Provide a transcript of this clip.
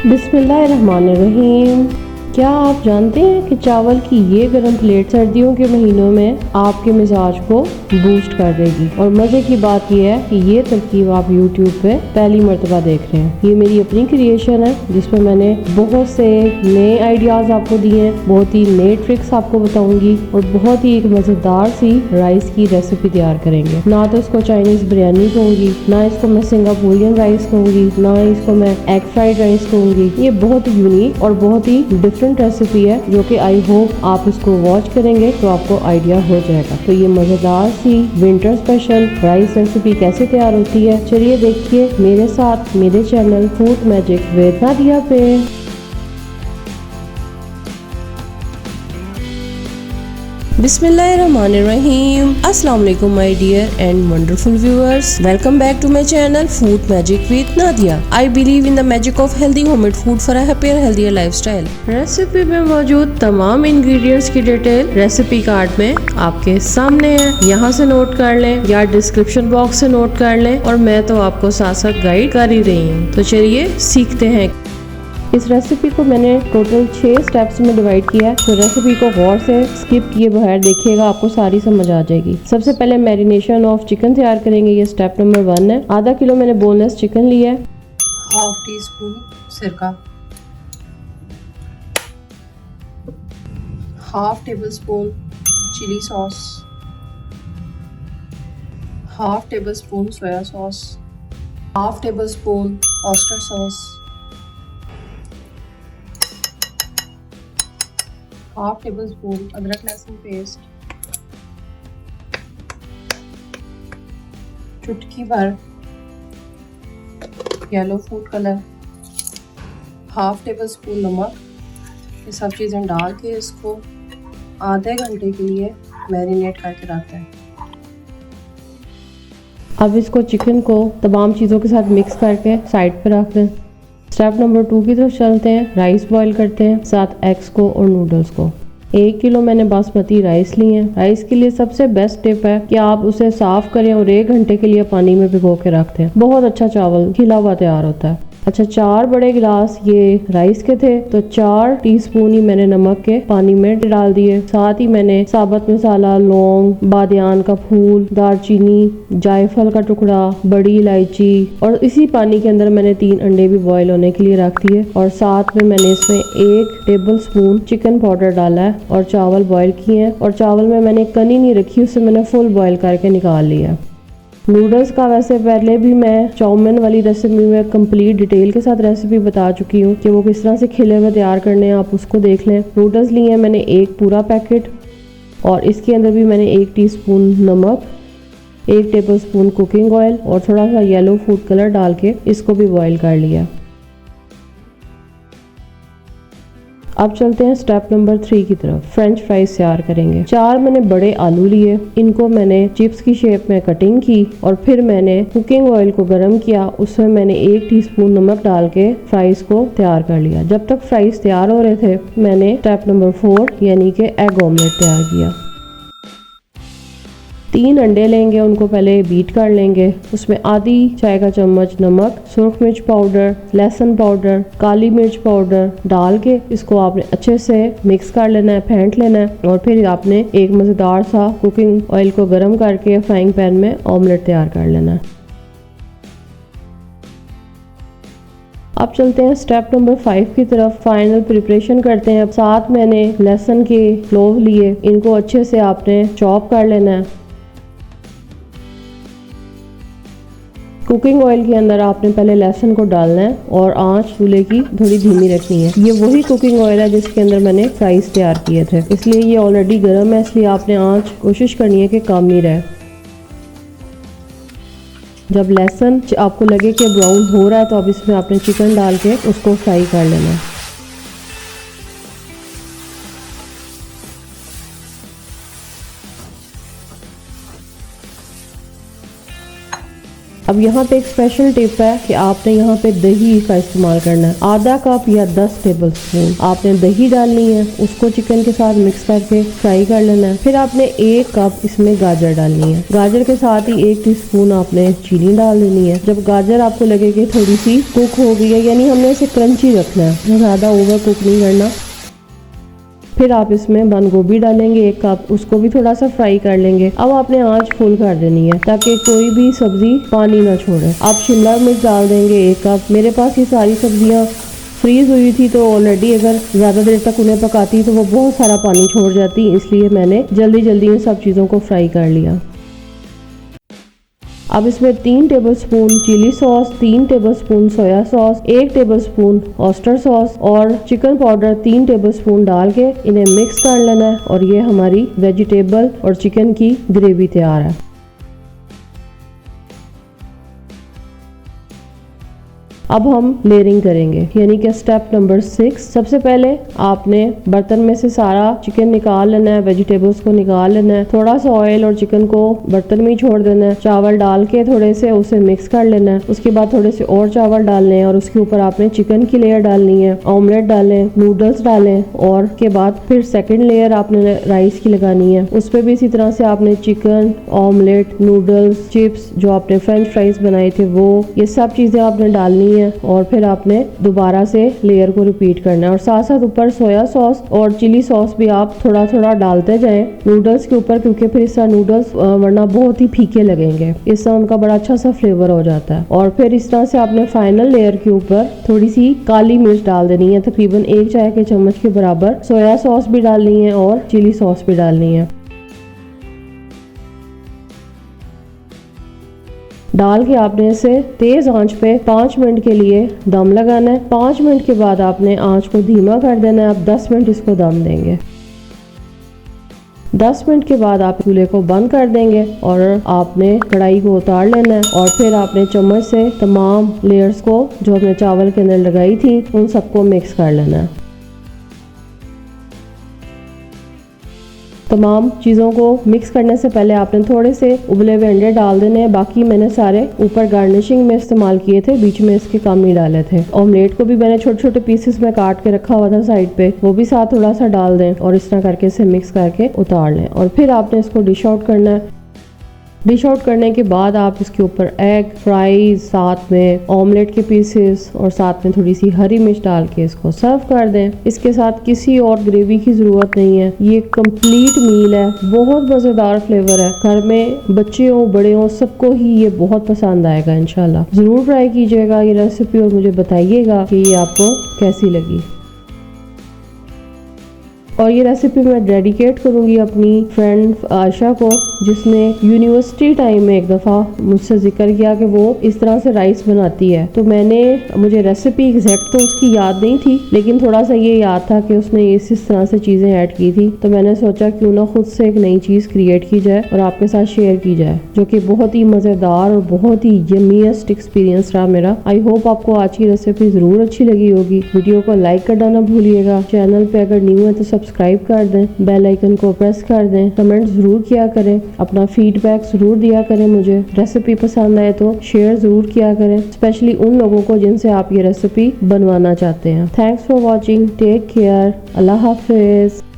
बिस्मिल्लाहिर्रहमानिर्रहीम। क्या आप जानते हैं कि चावल की ये गर्म प्लेट सर्दियों के महीनों में आपके मिजाज को बूस्ट कर देगी। और मज़े की बात यह है कि ये तरकीब आप YouTube पे पहली मर्तबा देख रहे हैं। ये मेरी अपनी क्रिएशन है जिसमें मैंने बहुत से नए आइडियाज़ आपको दिए हैं, बहुत ही नए ट्रिक्स आपको बताऊंगी और बहुत ही एक मज़ेदार सी राइस की रेसिपी तैयार करेंगे। ना तो इसको चाइनीज़ बिरयानी कहूँगी, ना इसको मैं सिंगापुरियन राइस कहूँगी, ना इसको मैं एग फ्राइड राइस कहूँगी। ये बहुत ही यूनिक और बहुत ही डिफरेंट रेसिपी है जो कि आई होप आप इसको वॉच करेंगे तो आपको आइडिया हो जाएगा। तो ये मजेदार सी विंटर स्पेशल राइस रेसिपी कैसे तैयार होती है, चलिए देखिए मेरे साथ मेरे channel food magic with Nadia पे। बिस्मिल्लाहिर्रहमानिर्रहीम। अस्सलाम वालेकुम my dear and wonderful viewers, welcome back to my channel food magic with Nadia. I believe in the magic of healthy homemade food for a happier healthier lifestyle. Recipe में मौजूद तमाम ingredients की detail recipe card में आपके सामने है, यहाँ से नोट कर लें या डिस्क्रिप्शन बॉक्स से नोट कर लें और मैं तो आपको साथ साथ गाइड कर ही रही हूँ। तो चलिए सीखते हैं। इस रेसिपी को मैंने टोटल 6 स्टेप्स में डिवाइड किया है, तो रेसिपी को गौर से स्किप किए बगैर देखिएगा, आपको सारी समझ आ जाएगी। सबसे पहले मैरिनेशन ऑफ चिकन तैयार करेंगे, ये स्टेप नंबर 1 है। आधा किलो मैंने बोनलेस चिकन लिया है। हाफ टी स्पून सिरका, half tablespoon chilli sauce, half tablespoon soya sauce, half tablespoon oyster sauce, half tablespoon अदरक लहसुन पेस्ट, चुटकी भर yellow food colour, half tablespoon नमक। ये सब चीज़ें डाल के इसको आधे घंटे के लिए मैरिनेट करके रखते हैं। अब इसको चिकन को तमाम चीज़ों के साथ मिक्स करके साइड पे रख दें। स्टेप नंबर 2 की तरफ चलते हैं। राइस बॉईल करते हैं, साथ एग्स को और नूडल्स को। 1 किलो मैंने बासमती राइस लिए हैं। राइस के लिए सबसे बेस्ट टिप है कि आप उसे साफ करें और 1 घंटे के लिए पानी में भिगो के रख दें। बहुत अच्छा चावल खिला हुआ तैयार होता है। अच्छा, 4 बड़े गिलास ये राइस के थे, तो 4 टीस्पून ही मैंने नमक के पानी में डाल दिए। साथ ही मैंने साबुत मसाला, लौंग, बादियान का फूल, दालचीनी, जायफल का टुकड़ा, बड़ी इलायची और इसी पानी के अंदर मैंने 3 अंडे भी बॉईल होने के लिए रख दिए। और साथ में मैंने इसमें 1 टेबल स्पून चिकन पाउडर डाला है और चावल बॉईल किए हैं। और चावल में मैंने कनी नहीं रखी, उससे मैंने फुल बॉईल करके निकाल लिया। नूडल्स का वैसे पहले भी मैं चाउमीन वाली रेसिपी में कंप्लीट डिटेल के साथ रेसिपी बता चुकी हूँ कि वो किस तरह से खिले हुए तैयार करने हैं, आप उसको देख लें। नूडल्स लिए हैं मैंने 1 पूरा पैकेट और इसके अंदर भी मैंने 1 टीस्पून नमक, 1 टेबल स्पून कुकिंग ऑयल और थोड़ा सा येलो फूड कलर डाल के इसको भी बॉईल कर लिया। अब चलते हैं स्टेप नंबर 3 की तरफ। फ्रेंच फ्राइज तैयार करेंगे। 4 मैंने बड़े आलू लिए, इनको मैंने चिप्स की शेप में कटिंग की और फिर मैंने कुकिंग ऑयल को गर्म किया, उसमें मैंने 1 टीस्पून नमक डाल के फ्राइज को तैयार कर लिया। जब तक फ्राइज तैयार हो रहे थे मैंने स्टेप नंबर 4 यानी कि एग ऑमलेट तैयार किया। 3 अंडे लेंगे, उनको पहले बीट कर लेंगे। उसमें आधी चाय का चम्मच नमक, सुर्ख मिर्च पाउडर, लहसुन पाउडर, काली मिर्च पाउडर डाल के इसको आपने अच्छे से मिक्स कर लेना है, फेंट लेना है। और फिर आपने एक मज़ेदार सा कुकिंग ऑयल को गर्म करके फ्राइंग पैन में ऑमलेट तैयार कर लेना है। अब चलते हैं स्टेप नंबर 5 की तरफ। फाइनल प्रिपरेशन करते हैं। अब साथ मैंने लहसुन के क्लोव लिए, इनको अच्छे से आपने चॉप कर लेना है। कुकिंग ऑयल के अंदर आपने पहले लहसुन को डालना है और आंच चूल्हे की थोड़ी धीमी रखनी है। ये वही कुकिंग ऑयल है जिसके अंदर मैंने फ्राइज तैयार किए थे, इसलिए ये ऑलरेडी गर्म है, इसलिए आपने आंच कोशिश करनी है कि कम ही रहे। जब लहसुन आपको लगे कि ब्राउन हो रहा है तो अब इसमें आपने चिकन डाल के उसको फ्राई कर लेना है। अब यहाँ पे एक स्पेशल टिप है कि आपने यहाँ पे दही का इस्तेमाल करना है। आधा कप या 10 टेबल स्पून आपने दही डालनी है, उसको चिकन के साथ मिक्स करके फ्राई कर लेना है। फिर आपने 1 कप इसमें गाजर डालनी है। गाजर के साथ ही 1 टीस्पून आपने चीनी डाल देनी है। जब गाजर आपको लगे कि थोड़ी सी कुक हो गई है, यानी हमने इसे क्रंची रखना है, ज़्यादा ओवर कुक नहीं करना। फिर आप इसमें बंद गोभी डालेंगे 1 कप, उसको भी थोड़ा सा फ्राई कर लेंगे। अब आपने आंच फुल कर देनी है ताकि कोई भी सब्जी पानी ना छोड़े। आप शिमला मिर्च डाल देंगे 1 कप। मेरे पास ये सारी सब्जियां फ्रीज हुई थी तो ऑलरेडी अगर ज़्यादा देर तक उन्हें पकाती तो वो बहुत सारा पानी छोड़ जाती, इसलिए मैंने जल्दी जल्दी इन सब चीज़ों को फ्राई कर लिया। अब इसमें 3 tablespoon chilli sauce, 3 tablespoon soya sauce, 1 tablespoon oyster sauce और चिकन पाउडर 3 टेबलस्पून डाल के इन्हें मिक्स कर लेना है और ये हमारी वेजिटेबल और चिकन की ग्रेवी तैयार है। अब हम लेयरिंग करेंगे, यानी कि स्टेप नंबर 6। सबसे पहले आपने बर्तन में से सारा चिकन निकाल लेना है, वेजिटेबल्स को निकाल लेना है। थोड़ा सा ऑयल और चिकन को बर्तन में ही छोड़ देना है। चावल डाल के थोड़े से उसे मिक्स कर लेना है। उसके बाद थोड़े से और चावल डालने हैं और उसके ऊपर आपने चिकन की लेयर डालनी है। ऑमलेट डालें, नूडल्स डालें और के बाद फिर सेकेंड लेयर आपने राइस की लगानी है। उस पर भी इसी तरह से आपने चिकन, ऑमलेट, नूडल्स, चिप्स, जो आपने फ्रेंच फ्राइज बनाए थे वो, ये सब चीज़ें आपने डालनी है और फिर आपने दोबारा से लेयर को रिपीट करना है। और साथ साथ ऊपर सोया सॉस और चिली सॉस भी आप थोड़ा थोड़ा डालते जाएं नूडल्स के ऊपर, क्योंकि फिर इससे नूडल्स वरना बहुत ही फीके लगेंगे, इससे उनका बड़ा अच्छा सा फ्लेवर हो जाता है। और फिर इस तरह से आपने फाइनल लेयर के ऊपर थोड़ी सी काली मिर्च डाल देनी है, तकरीबन 1 चाय के चम्मच के बराबर। सोया सॉस भी डालनी है और चिली सॉस भी डालनी है। डाल के आपने इसे तेज आंच पे 5 मिनट के लिए दम लगाना है। 5 मिनट के बाद आपने आंच को धीमा कर देना है। आप 10 मिनट इसको दम देंगे। 10 मिनट के बाद आप चूल्हे को बंद कर देंगे और आपने कढ़ाई को उतार लेना है और फिर आपने चम्मच से तमाम लेयर्स को जो हमने चावल के अंदर लगाई थी उन सबको मिक्स कर लेना है। तमाम चीज़ों को मिक्स करने से पहले आपने थोड़े से उबले हुए अंडे डाल देने हैं। बाकी मैंने सारे ऊपर गार्निशिंग में इस्तेमाल किए थे, बीच में इसके कम नहीं डाले थे। ऑमलेट को भी मैंने छोटे छोटे पीसेस में काट के रखा हुआ था साइड पे, वो भी साथ थोड़ा सा डाल दें और इस तरह करके इसे मिक्स करके उतार लें। और फिर आपने इसको डिश आउट करना है। डिश आउट करने के बाद आप इसके ऊपर एग, फ्राइज, साथ में ऑमलेट के पीसेस और साथ में थोड़ी सी हरी मिर्च डाल के इसको सर्व कर दें। इसके साथ किसी और ग्रेवी की ज़रूरत नहीं है, ये कंप्लीट मील है, बहुत मज़ेदार फ्लेवर है। घर में बच्चे हो बड़े हो सबको ही ये बहुत पसंद आएगा। इंशाल्लाह ज़रूर ट्राई कीजिएगा ये रेसिपी और मुझे बताइएगा कि ये आपको कैसी लगी। और ये रेसिपी मैं डेडिकेट करूँगी अपनी फ्रेंड आयशा को, जिसने यूनिवर्सिटी टाइम में एक दफ़ा मुझसे जिक्र किया कि वो इस तरह से राइस बनाती है। तो मुझे रेसिपी एग्जैक्ट तो उसकी याद नहीं थी, लेकिन थोड़ा सा ये याद था कि उसने इस तरह से चीज़ें ऐड की थी। तो मैंने सोचा क्यों ना खुद से एक नई चीज़ क्रिएट की जाए और आपके साथ शेयर की जाए, जो कि बहुत ही मज़ेदार और बहुत ही यमीएस्ट एक्सपीरियंस रहा मेरा। आई होप आपको आज की रेसिपी ज़रूर अच्छी लगी होगी। वीडियो को लाइक करना ना भूलिएगा। चैनल पे अगर न्यू है तो सब्सक्राइब कर दें, बेल आइकन को प्रेस कर दें, कमेंट ज़रूर किया करें, अपना फीडबैक ज़रूर दिया करें। मुझे रेसिपी पसंद आए तो शेयर ज़रूर किया करें, स्पेशली उन लोगों को जिनसे आप ये रेसिपी बनवाना चाहते हैं। Thanks for watching, take care, अल्लाह हाफिज़।